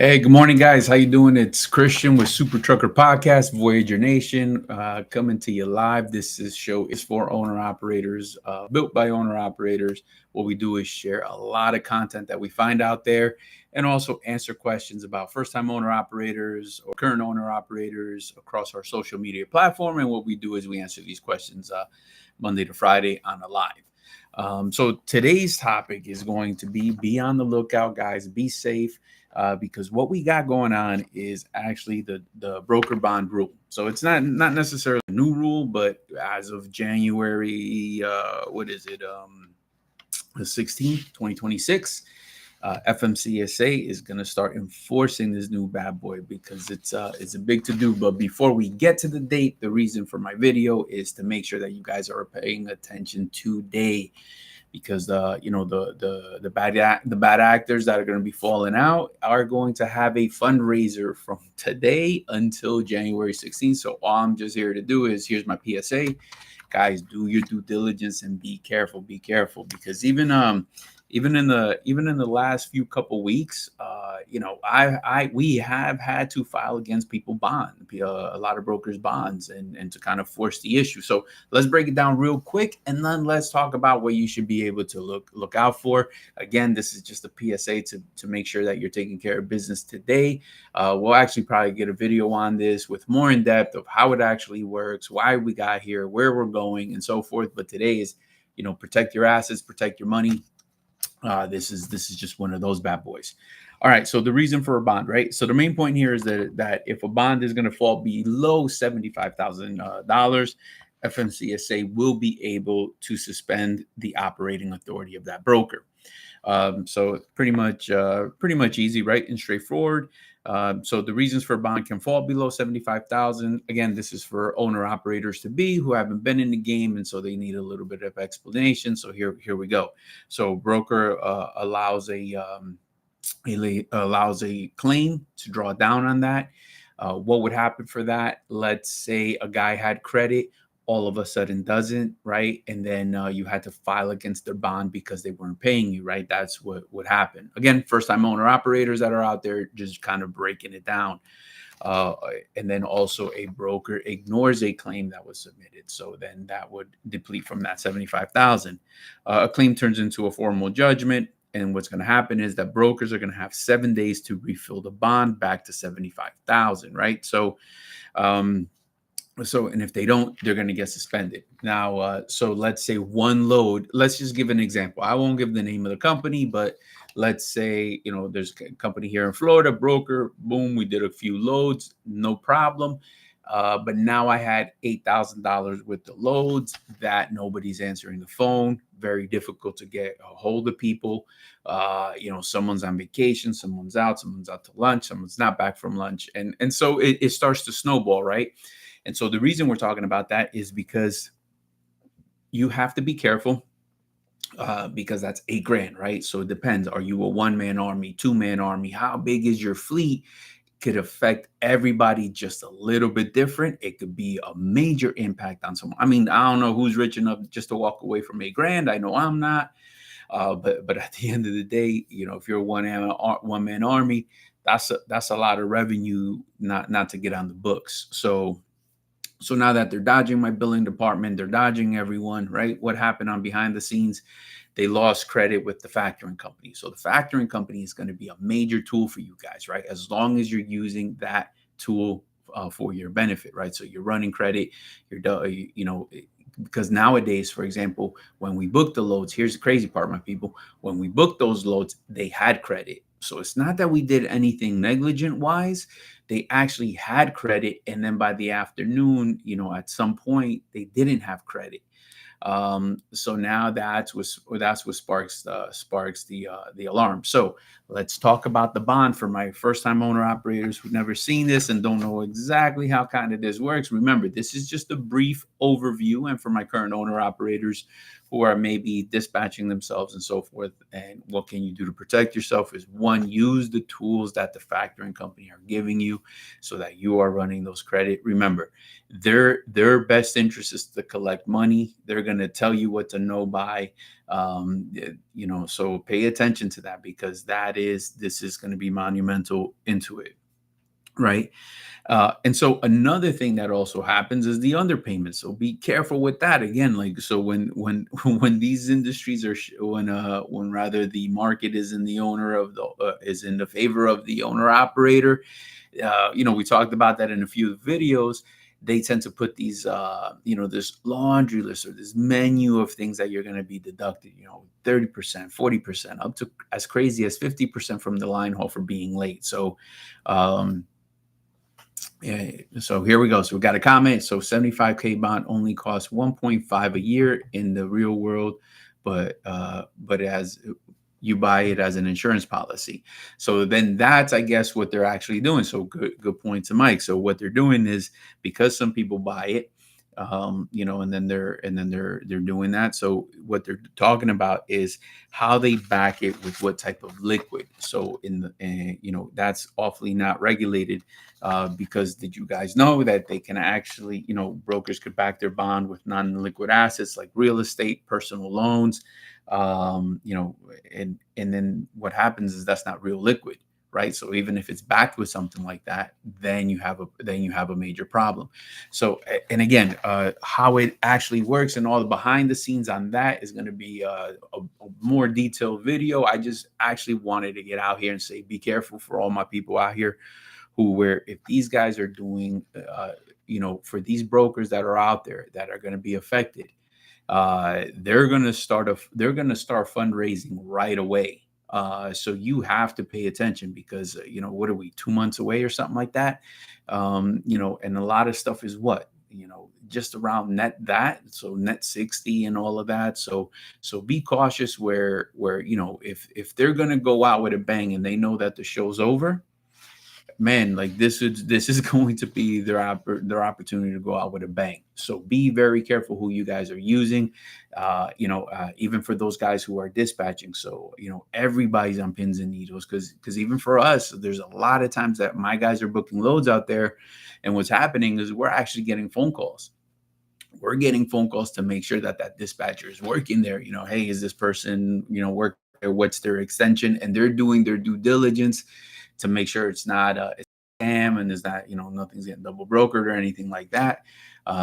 Hey, good morning, guys. How you doing? It's Christian with Super Trucker Podcast, Voyager Nation, coming to you live. Show is for owner operators, built by owner operators. What we do is share a lot of content that we find out there, and also answer questions about first-time owner operators or current owner operators across our social media platform. And what we do is we answer these questions Monday to Friday on a live. So today's topic is going to be on the lookout, guys. Be safe. Because what we got going on is actually the broker bond rule. So it's not necessarily a new rule, but as of January, the 16th, 2026, FMCSA is going to start enforcing this new bad boy because it's a big to do. But before we get to the date, the reason for my video is to make sure that you guys are paying attention today, because the bad actors that are going to be falling out are going to have a fundraiser from today until January 16th. So all I'm just here to do is, here's my PSA, guys, do your due diligence and be careful, because even in the last few couple weeks, we have had to file against people a lot of brokers bonds, and to kind of force the issue. So let's break it down real quick, and then let's talk about what you should be able to look out for. Again, this is just a PSA to make sure that you're taking care of business today. We'll actually probably get a video on this with more in depth of how it actually works, why we got here, where we're going, and so forth. But today is, protect your assets, protect your money. This is just one of those bad boys. All right. So the reason for a bond, right? So the main point here is that if a bond is going to fall below $75,000, FMCSA will be able to suspend the operating authority of that broker. So pretty much easy, right, and straightforward. So the reasons for a bond can fall below 75,000. Again, this is for owner operators to be who haven't been in the game, and so they need a little bit of explanation. So here we go. So broker allows a claim to draw down on that. What would happen for that? Let's say a guy had credit, all of a sudden doesn't, right? And then you had to file against their bond because they weren't paying you, right? That's what would happen. Again, first-time owner operators that are out there just kind of breaking it down. And then also a broker ignores a claim that was submitted. So then that would deplete from that 75,000. A claim turns into a formal judgment. And what's going to happen is that brokers are going to have 7 days to refill the bond back to 75,000, right? And if they don't, they're going to get suspended. Now, so let's say one load, let's just give an example. I won't give the name of the company, but let's say, there's a company here in Florida, broker, boom, we did a few loads, no problem. But now I had $8,000 with the loads that nobody's answering the phone. Very difficult to get a hold of people. Someone's on vacation, someone's out to lunch, someone's not back from lunch. And so it starts to snowball, right? And so the reason we're talking about that is because you have to be careful, because that's $8,000, right? So it depends. Are you a one-man army, two-man army? How big is your fleet? Could affect everybody just a little bit different. It could be a major impact on someone. I mean, I don't know who's rich enough just to walk away from $8,000. I know I'm not. But at the end of the day, if you're a one-man army, that's a lot of revenue not to get on the books. So now that they're dodging my billing department, they're dodging everyone, right? What happened on behind the scenes? They lost credit with the factoring company. So the factoring company is going to be a major tool for you guys, right? As long as you're using that tool for your benefit, right? So you're running credit, because nowadays, for example, when we book the loads, here's the crazy part, my people. When we booked those loads, they had credit. So it's not that we did anything negligent wise. They actually had credit. And then by the afternoon, at some point, they didn't have credit. So now that's what sparks the alarm. So let's talk about the bond for my first-time owner operators who've never seen this and don't know exactly how kind of this works. Remember, this is just a brief overview, and for my current owner operators who are maybe dispatching themselves and so forth. And what can you do to protect yourself is, one, use the tools that the factoring company are giving you so that you are running those credit. Remember, their best interest is to collect money. They're going to tell you what to know by, so pay attention to that, because this is going to be monumental into it. Right. And so another thing that also happens is the underpayment. So be careful with that. Again, like, so when these industries are when rather the market is in the owner of the is in the favor of the owner operator, we talked about that in a few videos. They tend to put these this laundry list or this menu of things that you're going to be deducted, 30%, 40%, up to as crazy as 50% from the line haul for being late. So yeah, so here we go. So we got a comment. So 75K bond only costs 1.5 a year in the real world, but as you buy it as an insurance policy. So then that's, I guess, what they're actually doing. So good point to Mike. So what they're doing is, because some people buy it, and then they're doing that. So what they're talking about is how they back it with what type of liquid. So that's awfully not regulated, because did you guys know that they can actually, brokers could back their bond with non-liquid assets like real estate, personal loans, and then what happens is that's not real liquid. Right. So even if it's backed with something like that, then you have a major problem. So, and again, how it actually works and all the behind the scenes on that is going to be a more detailed video. I just actually wanted to get out here and say, be careful for all my people out here where if these guys are doing, for these brokers that are out there that are going to be affected, they're going to start fundraising right away. So you have to pay attention, because, what are we, 2 months away or something like that? And a lot of stuff is just around so net 60 and all of that. So be cautious where, if they're going to go out with a bang and they know that the show's over, man, like this is going to be their opportunity to go out with a bang. So be very careful who you guys are using, even for those guys who are dispatching. So, everybody's on pins and needles, because even for us, there's a lot of times that my guys are booking loads out there. And what's happening is we're actually getting phone calls. We're getting phone calls to make sure that dispatcher is working there. Hey, is this person, work there? What's their extension? And they're doing their due diligence to make sure it's not a scam, and is that, nothing's getting double brokered or anything like that.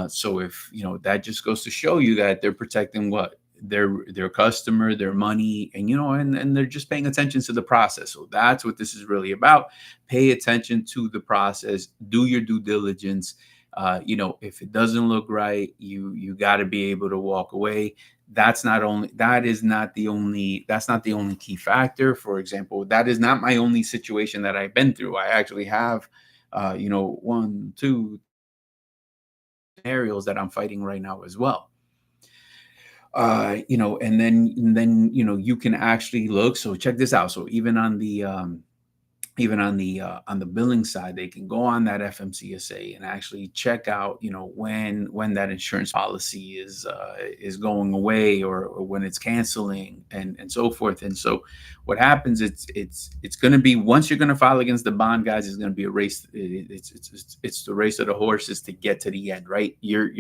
So if, that just goes to show you that they're protecting what? Their customer, their money, and, and they're just paying attention to the process. So that's what this is really about. Pay attention to the process, do your due diligence. If it doesn't look right, you got to be able to walk away. That's not the only key factor. For example, that is not my only situation that I've been through. I actually have, 1, 2 scenarios that I'm fighting right now as well. And then you can actually look. So check this out. So even on the billing side, they can go on that FMCSA and actually check out, when that insurance policy is going away, or when it's canceling, and so forth. And so what happens, it's going to be, once you're going to file against the bond, guys, it's going to be a race. It's the race of the horses to get to the end, right? You're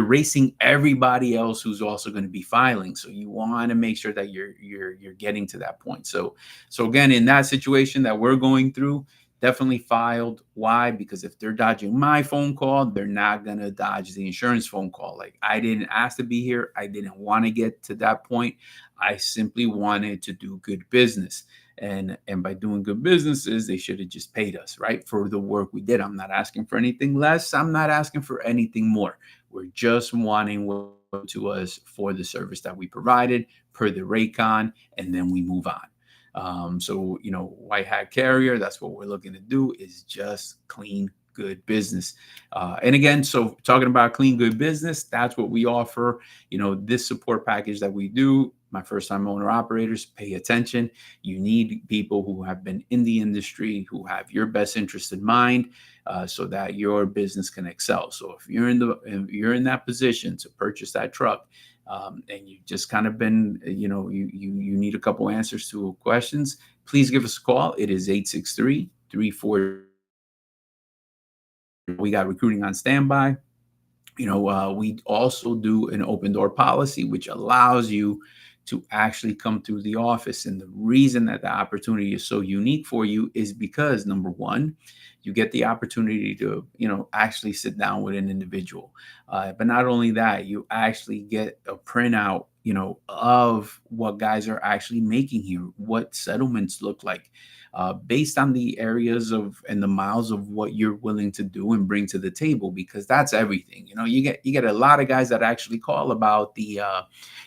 racing everybody else who's also going to be filing. So you want to make sure that you're getting to that point. So again, in that situation that we're going through, definitely filed. Why? Because if they're dodging my phone call, they're not going to dodge the insurance phone call. Like, I didn't ask to be here. I didn't want to get to that point. I simply wanted to do good business. And by doing good businesses, they should have just paid us, right, for the work we did. I'm not asking for anything less. I'm not asking for anything more. We're just wanting what to us for the service that we provided per the Raycon, and then we move on. So, white hat carrier, that's what we're looking to do, is just clean, good business. And again, so talking about clean, good business, that's what we offer. This support package that we do. My first time owner operators, pay attention. You need people who have been in the industry, who have your best interest in mind, so that your business can excel. So if you're in that position to purchase that truck, and you've just kind of been, you need a couple answers to questions, please give us a call. It is 863-34. We got recruiting on standby. We also do an open door policy, which allows you to actually come through the office. And the reason that the opportunity is so unique for you is because, number one, you get the opportunity to, actually sit down with an individual. But not only that, you actually get a printout, of what guys are actually making here, what settlements look like, based on the areas of and the miles of what you're willing to do and bring to the table, because that's everything. You get a lot of guys that actually call about the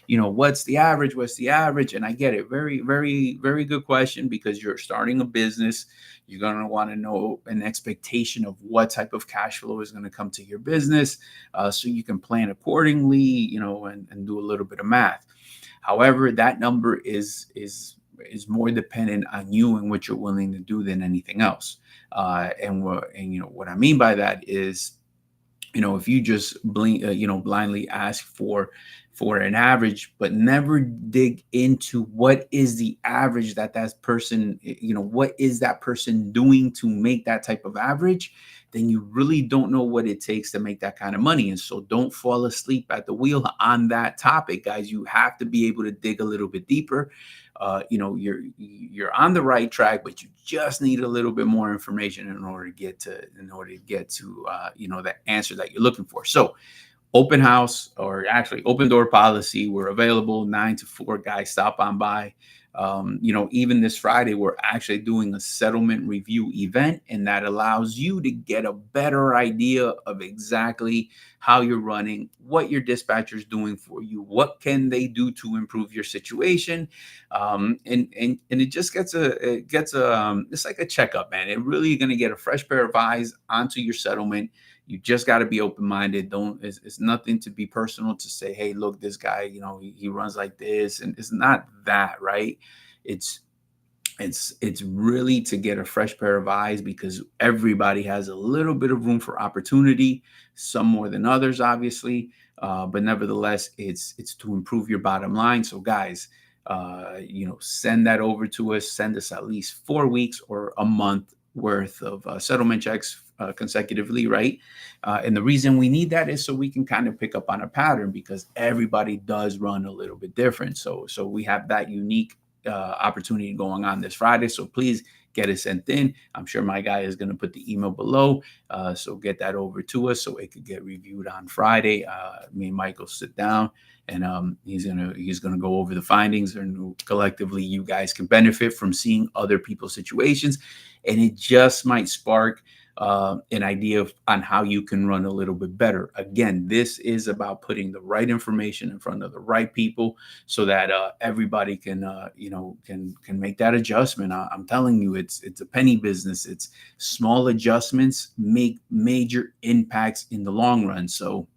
what's the average, and I get it. Very, very, very good question, because you're starting a business. You're going to want to know an expectation of what type of cash flow is going to come to your business, so you can plan accordingly, and do a little bit of math. However, that number is more dependent on you and what you're willing to do than anything else. What I mean by that is, if you just blindly ask for an average, but never dig into what is the average that person, what is that person doing to make that type of average, then you really don't know what it takes to make that kind of money. And so don't fall asleep at the wheel on that topic, guys. You have to be able to dig a little bit deeper. You're on the right track, but you just need a little bit more information in order to get to the answer that you're looking for. So open house, or actually open door policy, we're available 9 to 4. Guys, stop on by. Even this Friday, we're actually doing a settlement review event, and that allows you to get a better idea of exactly how you're running, what your dispatcher's doing for you, what can they do to improve your situation. And it just gets it's like a checkup, man. It's really going to get a fresh pair of eyes onto your settlement. You just got to be open-minded. It's nothing to be personal to say, hey, look, this guy, he runs like this. And it's not that, right? It's really to get a fresh pair of eyes, because everybody has a little bit of room for opportunity, some more than others, obviously. But nevertheless, it's to improve your bottom line. So guys, send that over to us. Send us at least 4 weeks or a month worth of settlement checks consecutively, right? And the reason we need that is so we can kind of pick up on a pattern, because everybody does run a little bit different. So we have that unique opportunity going on this Friday. So please get it sent in. I'm sure my guy is going to put the email below. So get that over to us so it could get reviewed on Friday. Me and Mike will sit down, and he's gonna go over the findings, and collectively you guys can benefit from seeing other people's situations, and it just might spark an idea on how you can run a little bit better. Again, this is about putting the right information in front of the right people, so that everybody can make that adjustment. I'm telling you, it's a penny business. It's small adjustments make major impacts in the long run. So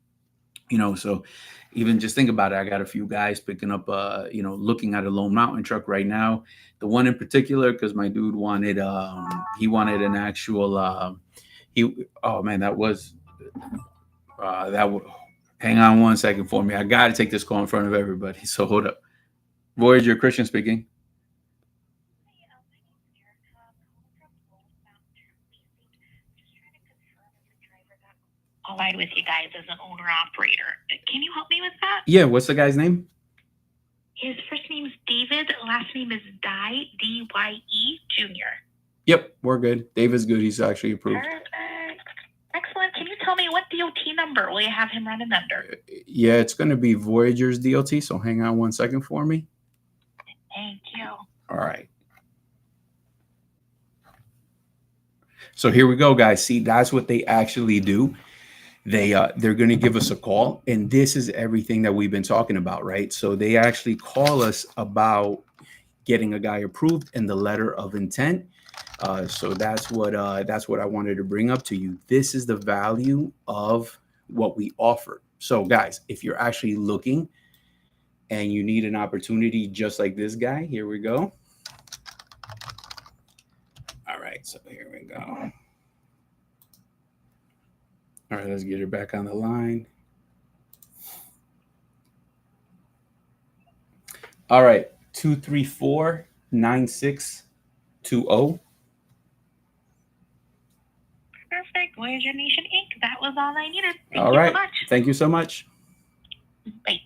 even just think about it. I got a few guys picking up, looking at a Lone Mountain truck right now. The one in particular, because my dude wanted, he wanted an actual, oh man, that was, hang on one second for me. I got to take this call in front of everybody. So hold up. Voyager Christian speaking. Allied with you guys as an owner operator. Can you help me with that? Yeah, what's the guy's name? His first name is David, last name is Dye, D-Y-E, Jr. Yep, we're good. David's good. He's actually approved. Perfect. Excellent. Can you tell me what DOT number will you have him running under? Yeah, it's going to be Voyager's DOT, so hang on one second for me. Thank you. All right. So here we go, guys. See, that's what they actually do. They're going to give us a call, and this is everything that we've been talking about, right? So they actually call us about getting a guy approved and the letter of intent. So that's what I wanted to bring up to you. This is the value of what we offer. So guys, if you're actually looking and you need an opportunity just like this guy, here we go. All right, so here we go. All right, let's get her back on the line. All right, 234-9620. Perfect. Voyager Nation Inc. That was all I needed. Thank All you right. so much. Thank you so much. Bye.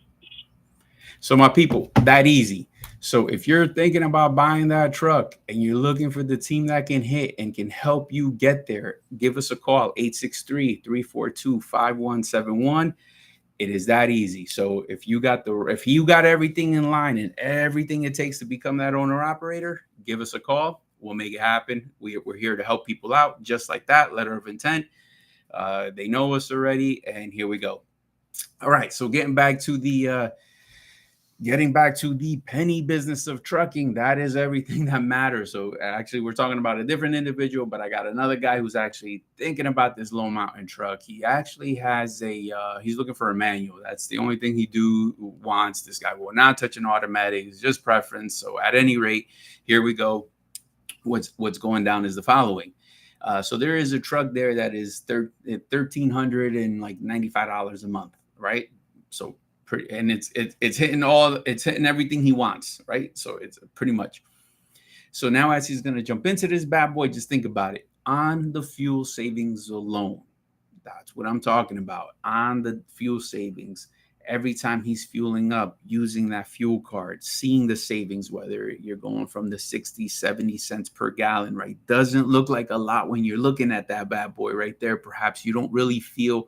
So my people, that easy. So if you're thinking about buying that truck and you're looking for the team that can hit and can help you get there, give us a call, 863-342-5171. It is that easy. So if you got everything in line and everything it takes to become that owner operator, give us a call. We'll make it happen. We're here to help people out just like that. Letter of intent. They know us already, and here we go. All right. So getting back to the penny business of trucking, that is everything that matters. So actually, we're talking about a different individual, but I got another guy who's actually thinking about this low mountain truck. He actually has he's looking for a manual. That's the only thing he wants. This guy will not touch an automatic. It's just preference. So at any rate, here we go. What's going down is the following. So there is a truck there that is $1,395 a month, right? So and it's hitting everything he wants, right? So it's pretty much. So now as he's going to jump into this bad boy, just think about it. On the fuel savings alone, that's what I'm talking about. On the fuel savings, every time he's fueling up, using that fuel card, seeing the savings, whether you're going from the 60, 70 cents per gallon, right? Doesn't look like a lot when you're looking at that bad boy right there. Perhaps you don't really feel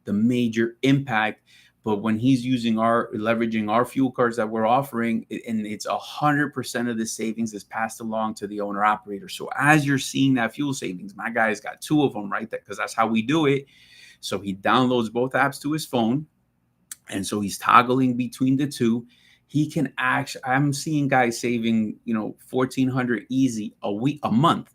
the major impact. But when he's leveraging our fuel cards that we're offering, and it's 100% of the savings is passed along to the owner operator. So as you're seeing that fuel savings, my guy's got two of them, right? Because that's how we do it. So he downloads both apps to his phone. And so he's toggling between the two. He can I'm seeing guys saving, $1,400 easy a month.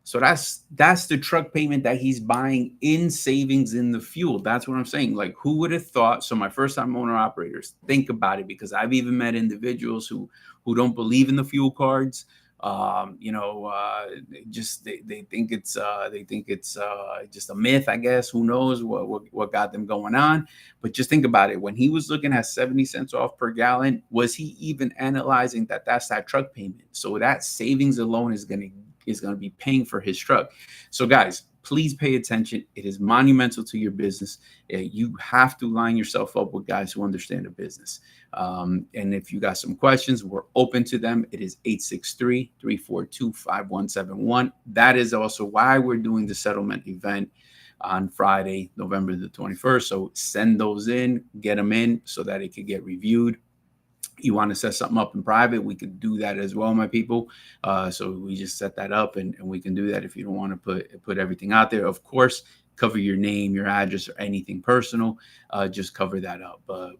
So that's the truck payment that he's buying in savings in the fuel. That's what I'm saying. Like, who would have thought? So my first time owner operators, think about it, because I've even met individuals who don't believe in the fuel cards. Just they think it's just a myth, I guess. Who knows what got them going on? But just think about it. When he was looking at 70 cents off per gallon, was he even analyzing that that's that truck payment? So that savings alone is going to be paying for his truck. So guys, please pay attention. It is monumental to your business. You have to line yourself up with guys who understand the business. And if you got some questions, we're open to them. It is 863-342-5171. That is also why we're doing the settlement event on Friday, November the 21st. So send those in, get them in so that it could get reviewed. You want to set something up in private, we could do that as well, my people. So we just set that up, and we can do that if you don't want to put everything out there. Of course, cover your name, your address, or anything personal. Just cover that up. But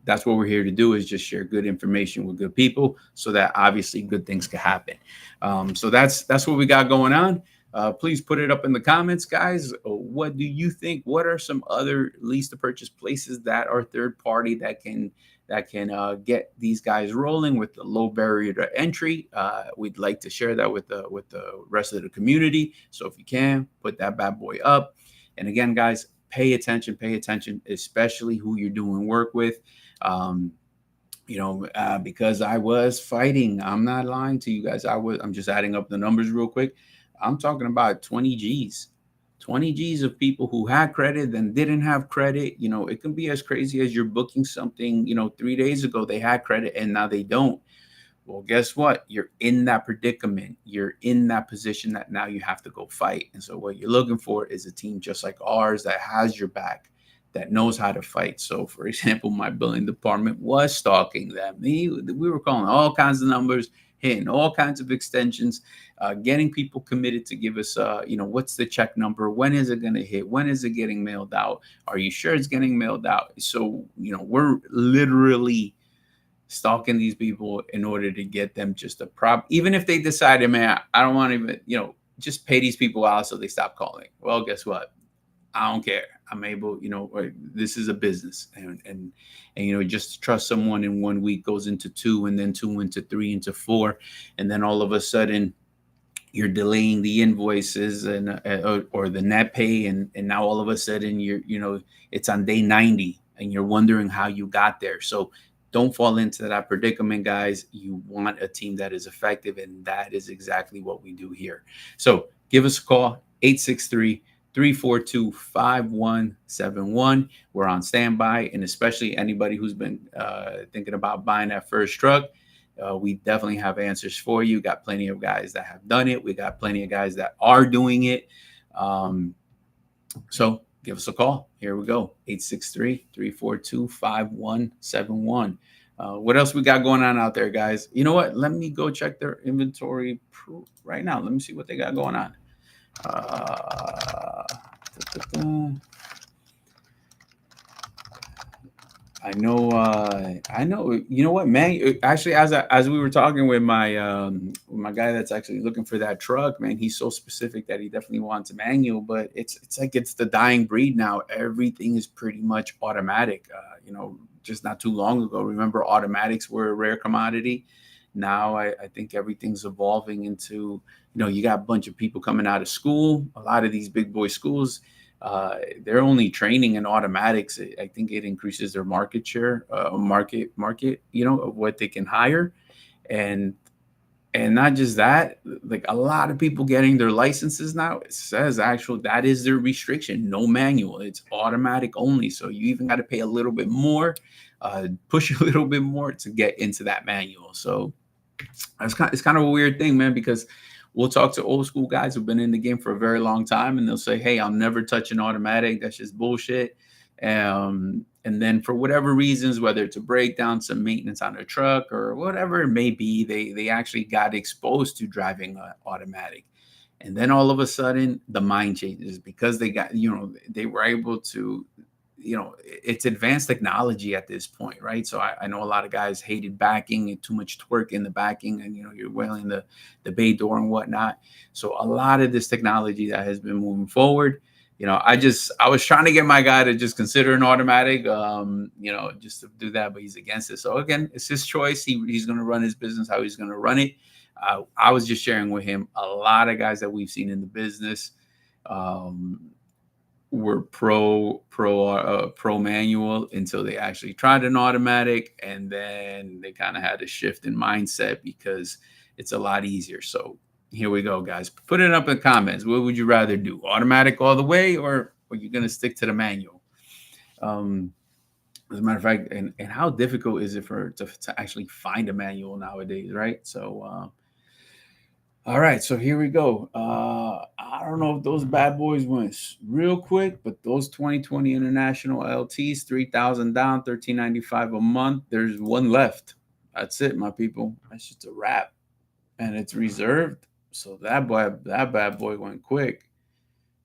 that's what we're here to do, is just share good information with good people so that obviously good things can happen. So that's what we got going on. Please put it up in the comments, guys. What do you think? What are some other lease to purchase places that are third party that can get these guys rolling with the low barrier to entry? We'd like to share that with the rest of the community. So if you can, put that bad boy up. And again, guys, pay attention, especially who you're doing work with. Because I was fighting. I'm not lying to you guys. I'm just adding up the numbers real quick. I'm talking about 20 G's. 20 G's of people who had credit, then didn't have credit. It can be as crazy as you're booking something, 3 days ago, they had credit and now they don't. Well, guess what? You're in that predicament. You're in that position that now you have to go fight. And so what you're looking for is a team just like ours that has your back, that knows how to fight. So for example, my billing department was stalking them. We were calling all kinds of numbers, hitting all kinds of extensions, getting people committed to give us, what's the check number? When is it going to hit? When is it getting mailed out? Are you sure it's getting mailed out? So, we're literally stalking these people in order to get them just a prop. Even if they decided, man, I don't want to even, just pay these people out so they stop calling. Well, guess what? I don't care. I'm able, this is a business, and just trust someone in 1 week goes into 2, and then 2 into 3 into 4, and then all of a sudden you're delaying the invoices and or the net pay, and now all of a sudden it's on day 90, and you're wondering how you got there. So don't fall into that predicament, guys. You want a team that is effective, and that is exactly what we do here. So give us a call, 863-342-5171. We're on standby, and especially anybody who's been thinking about buying that first truck, we definitely have answers for you. Got plenty of guys that have done it. We got plenty of guys that are doing it. So give us a call. Here we go, 863-342-5171. What else we got going on out there, guys? You know what? Let me go check their inventory right now. Let me see what they got going on. I know. You know what, man? Actually, as we were talking with my guy that's actually looking for that truck, man, he's so specific that he definitely wants a manual. But it's like it's the dying breed now. Everything is pretty much automatic. Just not too long ago, remember automatics were a rare commodity. Now I think everything's evolving into, you got a bunch of people coming out of school. A lot of these big boy schools, they're only training in automatics. I think it increases their market share, market, of what they can hire. And not just that, like a lot of people getting their licenses now, it says that is their restriction. No manual. It's automatic only. So you even got to pay a little bit more, push a little bit more to get into that manual. So it's kind of a weird thing, man, because we'll talk to old school guys who've been in the game for a very long time, and they'll say, hey, I'll never touch an automatic. That's just bullshit. And then for whatever reasons, whether it's a breakdown, some maintenance on their truck, or whatever it may be, they actually got exposed to driving automatic. And then all of a sudden the mind changes because they got, they were able to, it's advanced technology at this point, right? So I know a lot of guys hated backing and too much torque in the backing, and you're wailing the bay door and whatnot. So a lot of this technology that has been moving forward. I was trying to get my guy to just consider an automatic, just to do that, but he's against it. So again, it's his choice. He's going to run his business how he's going to run it. I was just sharing with him, a lot of guys that we've seen in the business were pro manual until they actually tried an automatic, and then they kind of had a shift in mindset because it's a lot easier. So here we go, guys. Put it up in the comments. What would you rather do? Automatic all the way, or are you going to stick to the manual? As a matter of fact, and how difficult is it to actually find a manual nowadays, right? So, all right, so here we go. I don't know if those bad boys went real quick, but those 2020 International LTs, 3,000 down, 1,395 a month. There's one left. That's it, my people. That's just a wrap, and it's reserved. So that bad boy went quick.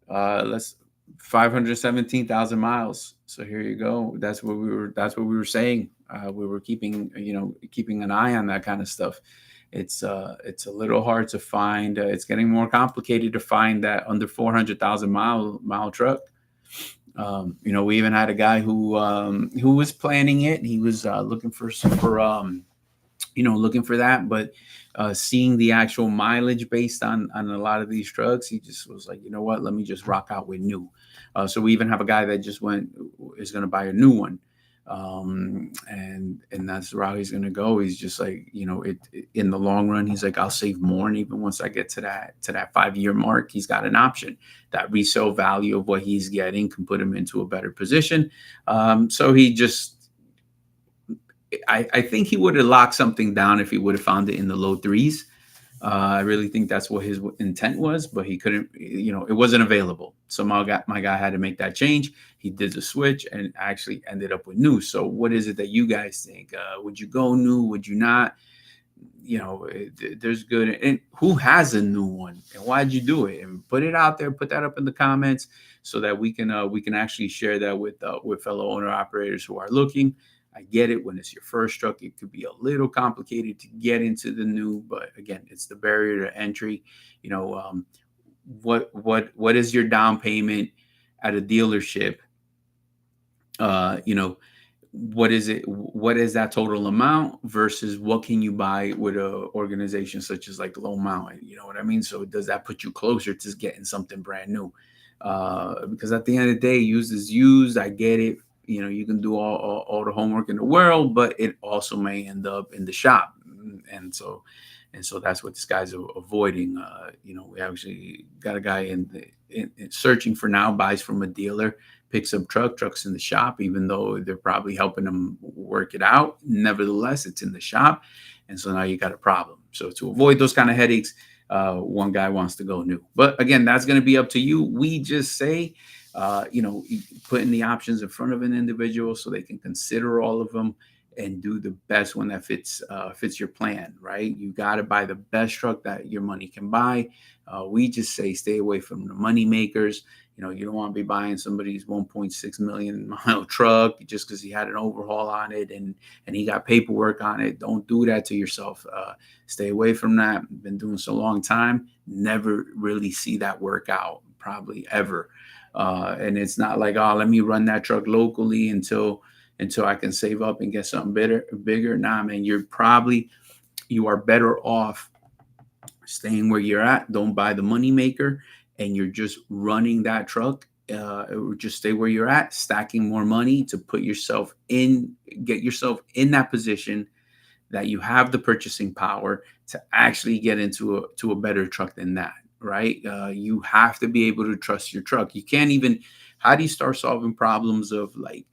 Let's 517,000 miles. So here you go. That's what we were saying. We were keeping an eye on that kind of stuff. It's a little hard to find. It's getting more complicated to find that under 400,000 mile truck. We even had a guy who was planning it. He was looking for that, but seeing the actual mileage based on a lot of these trucks, he just was like, you know what, let me just rock out with new. So we even have a guy that is going to buy a new one. And that's the route he's going to go. He's just like, in the long run, he's like, I'll save more. And even once I get to that 5-year mark, he's got an option. That resale value of what he's getting can put him into a better position. So he just, I think he would have locked something down if he would have found it in the low threes. I really think that's what his intent was, but he couldn't, it wasn't available. So my guy had to make that change. He did the switch and actually ended up with new. So what is it that you guys think? Would you go new? Would you not? There's good. And who has a new one, and why'd you do it? And put it out there, put that up in the comments so that we can actually share that with fellow owner operators who are looking. I get it. When it's your first truck, it could be a little complicated to get into the new, but again, it's the barrier to entry. What is your down payment at a dealership? What is it? What is that total amount versus what can you buy with an organization such as like Lone Mountain? You know what I mean? So does that put you closer to getting something brand new? Because at the end of the day, used is used. I get it. You can do all the homework in the world, but it also may end up in the shop. And so that's what this guy's avoiding. We actually got a guy in searching for now, buys from a dealer, picks up trucks in the shop, even though they're probably helping him work it out. Nevertheless, it's in the shop. And so now you got a problem. So to avoid those kind of headaches, one guy wants to go new. But again, that's going to be up to you. We just say, putting the options in front of an individual so they can consider all of them and do the best one that fits your plan, right? You got to buy the best truck that your money can buy. We just say stay away from the money makers. You don't want to be buying somebody's 1.6 million mile truck just because he had an overhaul on it and he got paperwork on it. Don't do that to yourself. Stay away from that. Been doing so long time. Never really see that work out, probably ever. And it's not like, oh, let me run that truck locally until I can save up and get something bigger. Nah, man, you are better off staying where you're at. Don't buy the money maker, and you're just running that truck. Or just stay where you're at, stacking more money to get yourself in that position that you have the purchasing power to actually get into a better truck than that, right? You have to be able to trust your truck. You can't even. How do you start solving problems of like,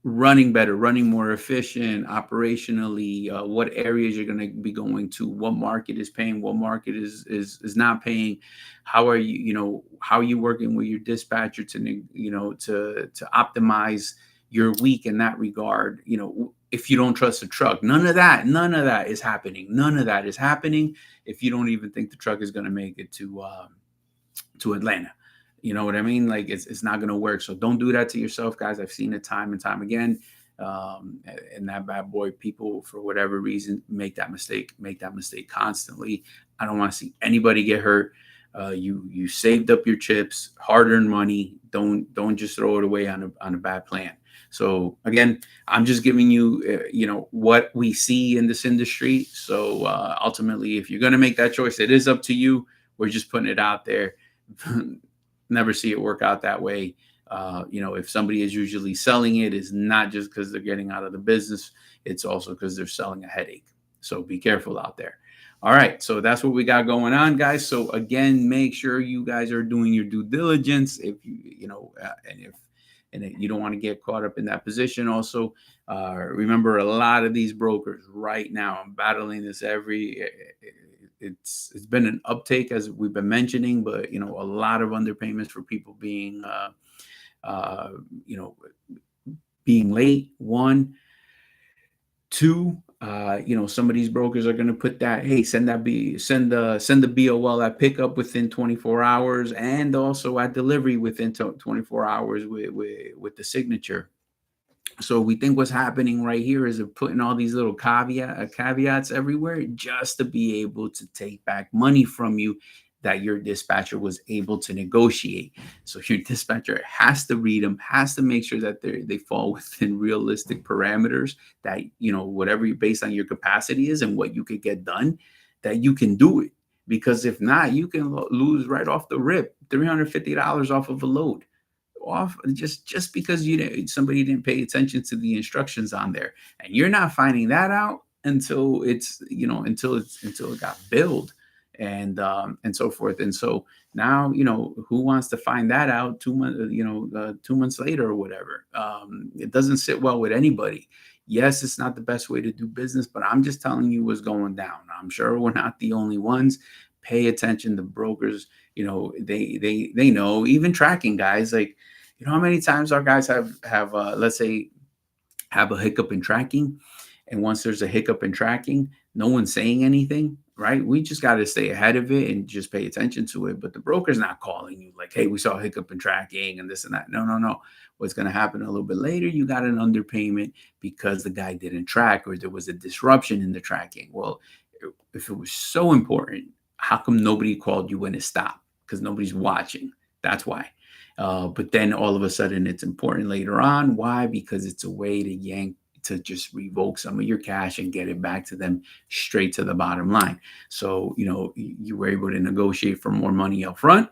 running better, running more efficient operationally, what areas you're going to be going to, what market is paying, what market is not paying, how are you working with your dispatcher to optimize your week in that regard. If you don't trust the truck, none of that is happening. None of that is happening if you don't even think the truck is going to make it to Atlanta. You know what I mean? Like it's not going to work. So don't do that to yourself, guys. I've seen it time and time again. And that bad boy, people for whatever reason make that mistake constantly. I don't want to see anybody get hurt. You saved up your chips, hard-earned money. Don't just throw it away on a bad plan. So again, I'm just giving you, what we see in this industry. So ultimately, if you're going to make that choice, it is up to you. We're just putting it out there. Never see it work out that way. If somebody is usually selling it, it's not just because they're getting out of the business. It's also because they're selling a headache. So be careful out there. All right. So that's what we got going on, guys. So again, make sure you guys are doing your due diligence. If and you don't want to get caught up in that position. Also, remember a lot of these brokers right now, I'm battling this it's been an uptake as we've been mentioning, but a lot of underpayments for people being being late. 1, 2, some of these brokers are going to put that, hey, send the BOL at pickup within 24 hours and also at delivery within 24 hours with the signature. So we think what's happening right here is they're putting all these little caveats everywhere just to be able to take back money from you that your dispatcher was able to negotiate. So your dispatcher has to read them, has to make sure that they fall within realistic parameters that, whatever based on your capacity is and what you could get done, that you can do it. Because if not, you can lose right off the rip $350 off of a load. Off just because somebody didn't pay attention to the instructions on there, and you're not finding that out until until it got billed and so forth. And so now who wants to find that out 2 months 2 months later or whatever. It doesn't sit well with anybody. Yes, it's not the best way to do business, but I'm just telling you what's going down. I'm sure we're not the only ones. Pay attention to brokers. They know, even tracking guys, like, how many times our guys have let's say have a hiccup in tracking, and once there's a hiccup in tracking, no one's saying anything, right? We just got to stay ahead of it and just pay attention to it. But the broker's not calling you like, hey, we saw a hiccup in tracking and this and that. No. What's going to happen a little bit later, you got an underpayment because the guy didn't track or there was a disruption in the tracking. Well, if it was so important, how come nobody called you when it stopped? Because nobody's watching. That's why. But then all of a sudden it's important later on. Why? Because it's a way to just revoke some of your cash and get it back to them straight to the bottom line. So, you were able to negotiate for more money up front.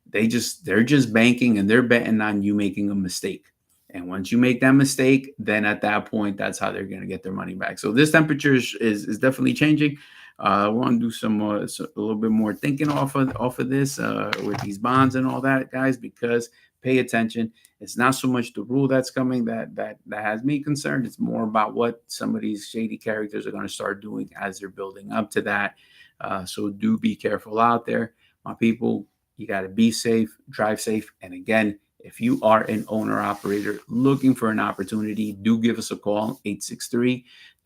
they're just banking, and they're betting on you making a mistake. And once you make that mistake, then at that point, that's how they're going to get their money back. So this temperature is definitely changing. I want to do some a little bit more thinking off of this with these bonds and all that, guys, because pay attention. It's not so much the rule that's coming that has me concerned. It's more about what some of these shady characters are going to start doing as they're building up to that. So do be careful out there, my people. You got to be safe, drive safe. And again, if you are an owner operator looking for an opportunity, do give us a call,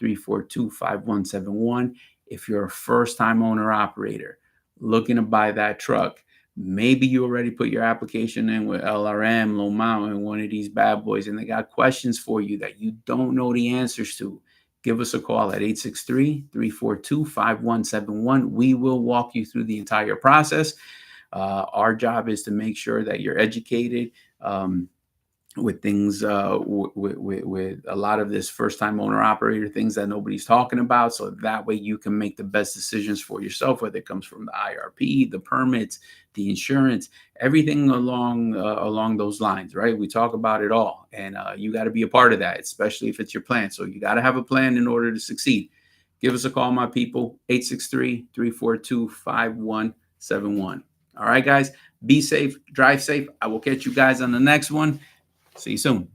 863-342-5171. If you're a first-time owner operator looking to buy that truck, maybe you already put your application in with LRM, Low Mountain, one of these bad boys, and they got questions for you that you don't know the answers to. Give us a call at 863-342-5171. We will walk you through the entire process. Our job is to make sure that you're educated with things, with a lot of this first-time owner operator things that nobody's talking about, so that way you can make the best decisions for yourself, whether it comes from the IRP, the permits, the insurance, everything along those lines, right? We talk about it all, and you got to be a part of that, especially if it's your plan. So you got to have a plan in order to succeed. Give us a call, my people, 863-342-5171. All right, guys, be safe, drive safe. I will catch you guys on the next one. See you soon.